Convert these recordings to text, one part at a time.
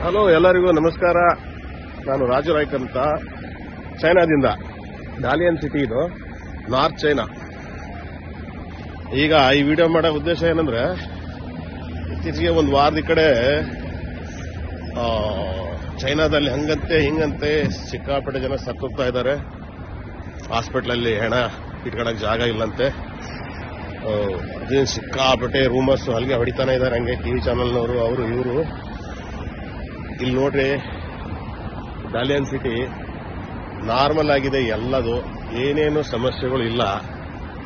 Hello, ಎಲ್ಲರಿಗೂ ನಮಸ್ಕಾರ. ನಾನು ರಾಜು ರಾಯ್ಕ್ ಅಂತ, ಚೈನಾದಿಂದ. ಡಾಲಿಯನ್ ಸಿಟಿ ಇದು, ನಾರ್ತ್ ಚೈನಾ. ಈಗ ಈ ವಿಡಿಯೋ ಮಾಡೋ ಉದ್ದೇಶ ಏನಂದ್ರೆ, ಇತ್ತೀಚೆಗೆ ಒಂದು ವಾರದ ಕಡೆ ಚೈನಾದಲ್ಲಿ ಹಂಗಂತೆ ಹಿಂಗಂತೆ ಸಿಕ್ಕಾಪಟ್ಟೆ ಜನ ಸತ್ತೋಗ್ತಾ ಇದ್ದಾರೆ. ಹಾಸ್ಪಿಟ್ಲಲ್ಲಿ ಹೆಣ ಇಟ್ಕೊಳಕ್ ಜಾಗ ಇಲ್ಲಂತೆ. ಅದೇನು ಸಿಕ್ಕಾಪಟ್ಟೆ ರೂಮರ್ಸ್ ಅಲ್ಲಿಗೆ ಹೊಡಿತಾನೆ ಇದ್ದಾರೆ. ಹಂಗೆ ಟಿವಿ ಚಾನಲ್ನವರು ಅವರು ಇವರು. ಇಲ್ಲಿ ನೋಡ್ರಿ, ಡಾಲಿಯನ್ ಸಿಟಿ ನಾರ್ಮಲ್ ಆಗಿದೆ, ಎಲ್ಲದು ಏನೇನು ಸಮಸ್ಯೆಗಳು ಇಲ್ಲ.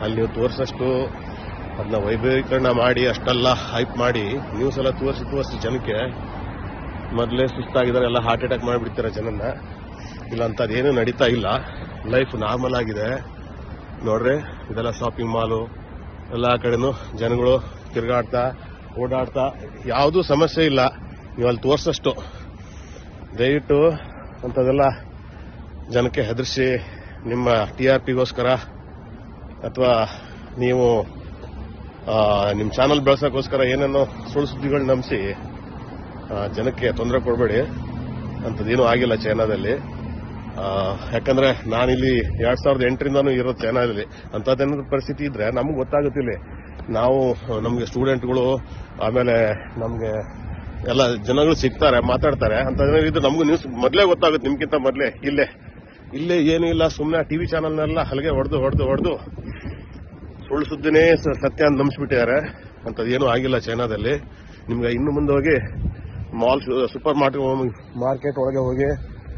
ಅಲ್ಲಿ ನೀವು ತೋರಿಸಷ್ಟು ಅದನ್ನ ವೈಭವೀಕರಣ ಮಾಡಿ ಅಷ್ಟೆಲ್ಲ ಹೈಪ್ ಮಾಡಿ ನ್ಯೂಸ್ ಎಲ್ಲ ತೋರಿಸಿ ಜನಕ್ಕೆ ಮೊದಲೇ ಸುಸ್ತಾಗಿದ್ದಾರೆ, ಎಲ್ಲ ಹಾರ್ಟ್ ಅಟ್ಯಾಕ್ ಮಾಡಿಬಿಡ್ತಾರೆ ಜನನ್ನ. ಇಲ್ಲ ಅಂತದೇನು ನಡೀತಾ ಇಲ್ಲ, ಲೈಫ್ ನಾರ್ಮಲ್ ಆಗಿದೆ. ನೋಡ್ರಿ, ಇದೆಲ್ಲ ಶಾಪಿಂಗ್ ಮಾಲು, ಎಲ್ಲ ಕಡೆನೂ ಜನಗಳು ತಿರುಗಾಡ್ತಾ ಓಡಾಡ್ತಾ, ಯಾವುದೂ ಸಮಸ್ಯೆ ಇಲ್ಲ. ನೀವು ಅಲ್ಲಿ ತೋರಿಸಷ್ಟು ದಯವಿಟ್ಟು ಅಂಥದ್ದೆಲ್ಲ ಜನಕ್ಕೆ ಹೆದರಿಸಿ ನಿಮ್ಮ TRPಗೋಸ್ಕರ ಅಥವಾ ನೀವು ನಿಮ್ಮ ಚಾನಲ್ ಬೆಳೆಸೋಕ್ಕೋಸ್ಕರ ಏನೇನೋ ಸುಳ್ಳು ಸುದ್ದಿಗಳು ನಂಬಿಸಿ ಜನಕ್ಕೆ ತೊಂದರೆ ಕೊಡಬೇಡಿ. ಅಂಥದ್ದೇನೂ ಆಗಿಲ್ಲ ಚೈನಾದಲ್ಲಿ. ಯಾಕಂದ್ರೆ ನಾನಿಲ್ಲಿ 2008ರಿಂದನೂ ಇರೋದು ಚೈನಾದಲ್ಲಿ. ಅಂಥದ್ದೇನಾದ್ರು ಪರಿಸ್ಥಿತಿ ಇದ್ರೆ ನಮ್ಗೆ ಗೊತ್ತಾಗುತ್ತಿಲ್ಲ. ನಾವು ನಮ್ಗೆ ಸ್ಟೂಡೆಂಟ್ಗಳು, ಆಮೇಲೆ ನಮ್ಗೆ ಎಲ್ಲ ಜನಗಳು ಸಿಗ್ತಾರೆ, ಮಾತಾಡ್ತಾರೆ. ಅಂತದೇನಿದ್ರೆ ನಮಗೂ ನ್ಯೂಸ್ ಮೊದಲೇ ಗೊತ್ತಾಗುತ್ತೆ, ನಿಮ್ಗಿಂತ ಮೊದಲೇ. ಇಲ್ಲೇ ಏನೂ ಇಲ್ಲ, ಸುಮ್ಮನೆ ಟಿವಿ ಚಾನಲ್ನೆಲ್ಲ ಹಲಗೆ ಹೊಡೆದು ಸುಳ್ಳು ಸುದ್ದಿನೇ ಸತ್ಯ ಅಂತ ನಂಬಿಸ್ಬಿಟ್ಟಿದ್ದಾರೆ. ಅಂಥದ್ದೇನೂ ಆಗಿಲ್ಲ ಚೈನಾದಲ್ಲಿ. ನಿಮ್ಗೆ ಇನ್ನು ಮುಂದೆ ಹೋಗಿ ಮಾಲ್, ಸೂಪರ್ ಮಾರ್ಕೆಟ್ ಒಳಗೆ ಹೋಗಿ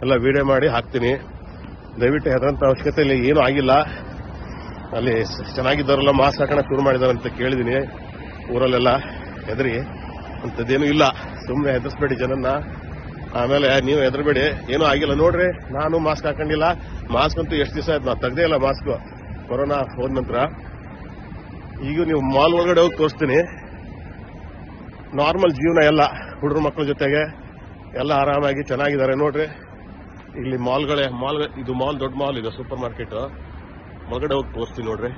ಎಲ್ಲ ವಿಡಿಯೋ ಮಾಡಿ ಹಾಕ್ತೀನಿ. ದಯವಿಟ್ಟು ಹೆದರಂತ ಅವಶ್ಯಕತೆ ಇಲ್ಲ, ಏನೂ ಆಗಿಲ್ಲ. ಅಲ್ಲಿ ಚೆನ್ನಾಗಿದ್ದವರೆಲ್ಲ ಮಾಸ್ಕ್ ಹಾಕೋಣ ಶುರು ಮಾಡಿದಾರೆ ಅಂತ ಕೇಳಿದೀನಿ ಊರಲ್ಲೆಲ್ಲ. ಹೆದರಿ ಅಂಥದ್ದೇನೂ ಇಲ್ಲ, ಸುಮ್ಮನೆ ಹೆದರ್ಸ್ಬೇಡಿ ಜನನ್ನ. ಆಮೇಲೆ ನೀವು ಹೆದರ್ಬೇಡಿ, ಏನೂ ಆಗಿಲ್ಲ. ನೋಡ್ರಿ, ನಾನು ಮಾಸ್ಕ್ ಹಾಕೊಂಡಿಲ್ಲ. ಮಾಸ್ಕ್ ಅಂತೂ ಎಷ್ಟು ದಿವಸ ಆಯ್ತು, ನಾನು ತೆಗ್ದೇ ಇಲ್ಲ ಮಾಸ್ಕ್, ಕೊರೋನಾ ಹೋದ ನಂತರ. ಈಗ ನೀವು ಮಾಲ್ ಒಳಗಡೆ ಹೋಗಿ ತೋರಿಸ್ತೀನಿ. ನಾರ್ಮಲ್ ಜೀವನ ಎಲ್ಲ, ಹುಡುಗರು ಮಕ್ಕಳ ಜೊತೆಗೆ ಎಲ್ಲ ಆರಾಮಾಗಿ ಚೆನ್ನಾಗಿದ್ದಾರೆ. ನೋಡ್ರಿ, ಇಲ್ಲಿ ಮಾಲ್, ಇದು ಮಾಲ್, ದೊಡ್ಡ ಮಾಲ್, ಇದು ಸೂಪರ್ ಮಾರ್ಕೆಟ್. ಒಳಗಡೆ ಹೋಗಿ ತೋರಿಸ್ತೀನಿ ನೋಡ್ರಿ.